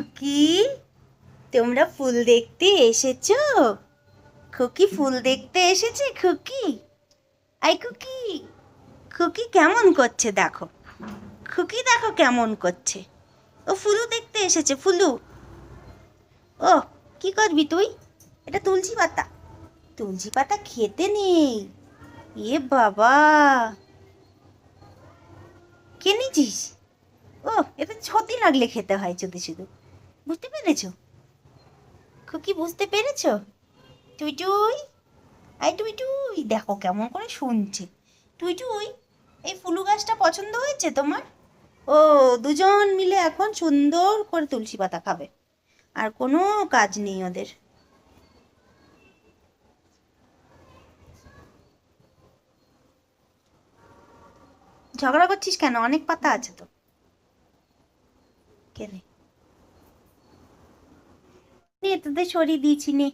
খুকি, তোমরা ফুল দেখতে এসেছো? খুকি ফুল দেখতে এসেছে খুকি। আই খুকি, খুকি কেমন করছে দেখো। খুকি দেখো কেমন করছে। ও ফুলু দেখতে এসেছে ফুলু। ও কি করবি তুই? এটা তুলসী পাতা। তুলসী পাতা খেতে নেই। এ বাবা, কে নিয়েছিস? ও এটা ছতি লাগলে খেতে হয় শুধু শুধু। বুঝতে পেরেছো খুকি, বুঝতে পেরেছো? টুই টুই, আই টুই টুই, দেখো কেমন করে শুনছে। টুই টুই, এই ফুলু গাছটা পছন্দ হয়েছে তোমার? ও দুজন মিলে এখন সুন্দর করে তুলসী পাতা খাবে, আর কোনো কাজ নেই ওদের। ঝগড়া করছিস কেন? অনেক পাতা আছে তো। কেনে নে, তোদের সরিয়ে দিয়েছি নে।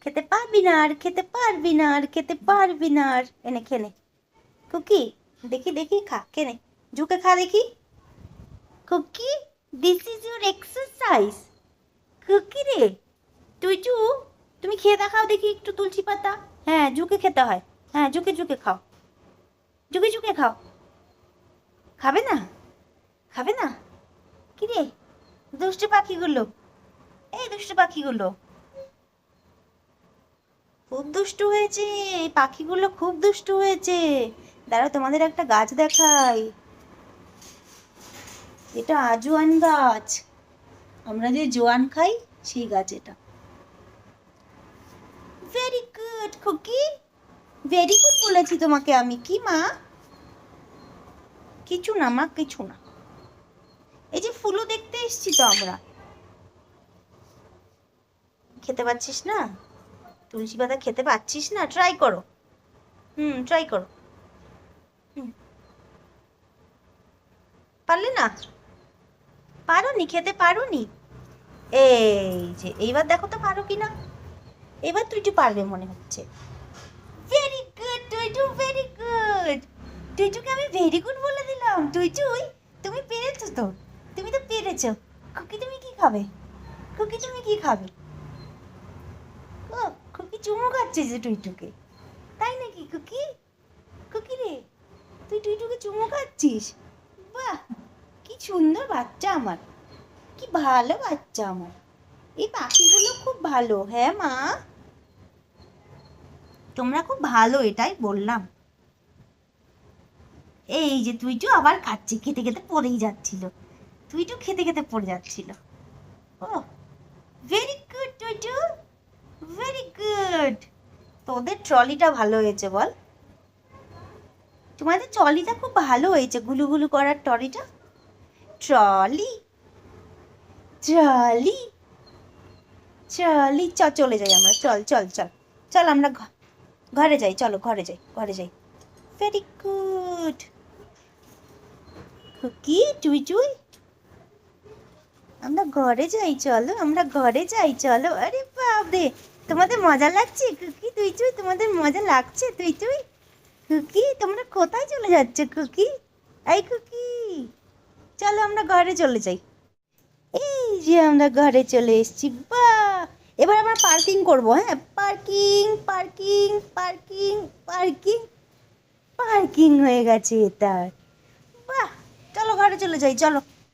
খেতে পারবি না আর, খেতে পারবি না আর, খেতে পারবি না আর। এনে খেনে কুকি, দেখি দেখি খা, কেনে ঝুঁকে খা দেখি। Cookie, this is your exercise. Cookie রে, তুই তুমি খেয়ে দেখাও দেখি একটু তুলসী পাতা। হ্যাঁ ঝুঁকে খেতে হয়। হ্যাঁ ঝুঁকে ঝুঁকে খাও, ঝুঁকে ঝুঁকে খাও। খাবে না? খাবে না? কি রে দুষ্টু পাখিগুলো, এই দুষ্টু পাখিগুলো খুব দুষ্টু হয়েছে। এই পাখিগুলো খুব দুষ্টু হয়েছে। দাঁড়াও তোমাদের একটা গাছ দেখাই। এটা আজওয়ান গাছ, আমরা যে জোয়ান খাই সেই গাছ এটা। ভেরি গুড খুকি, ভেরি গুড বলেছি তোমাকে আমি। কি মা? কিছু না মা, কিছু না। এই যে ফুলও দেখতে এসছি তো আমরা। খেতে পাচ্ছিস না? তুলসী পাতা খেতে পাচ্ছিস না? ট্রাই করো। ট্রাই করো। হুম, পারলে না? পারোনি, খেতে পারোনি। এই যে এইবার দেখো তো পারো কি না। এবার তুই পারবে মনে হচ্ছে। Very good Tuitu, very good. টুইটুকে আমি ভেরি গুড বলে দিলাম। টুইটুই, তুমি পেরেছো তো, তুমি তো পেরেছো। খুকি তুমি কি খাবে? খুকি তুমি কি খাবে? ও খুকি চুমু খাচ্ছে যে টুইটুকে, তাই নাকি খুকি? খুকি রে, তুই টুইটুকে চুমু খাচ্ছিস? বাহ, কি সুন্দর বাচ্চা আমার, কি ভালো বাচ্চা আমার। এই পাখিগুলো খুব ভালো। হ্যাঁ মা, তোমরা খুব ভালো, এটাই বললাম। এই যে তুইটু আবার খাচ্ছে, খেতে খেতে পড়েই যাচ্ছিল। তুইটু খেতে খেতে পড়ে যাচ্ছিল। ও very good Tuitu, very good. তোদের ট্রলিটা ভালো হয়েছে বল। তোমাদের ট্রলিটা খুব ভালো হয়েছে, গুলু করার ট্রলিটা। ট্রলি, ট্রলি, ট্রলি, চলে যাই আমরা। চল চল চল, চল আমরা ঘরে যাই। চলো ঘরে যাই, ঘরে যাই। ভেরি গুড খুকি, টুই টুই, আমরা ঘরে যাই চলো, আমরা ঘরে যাই চলো। আরে বাপরে, তোমাদের মজা লাগছে খুকি তুই তুই, তোমাদের মজা লাগছে তুই তুই। খুকি তোমরা কোথায় চলে যাচ্ছ খুকি? এই খুকি, চলো আমরা ঘরে চলে যাই। এই যে আমরা ঘরে চলে এসেছি। বাহ, এবার আমরা পার্কিং করবো। হ্যাঁ parking parking parking parking, parking হয়ে গেছে এটা। বাহ, চলো ঘরে চলে যাই চলো।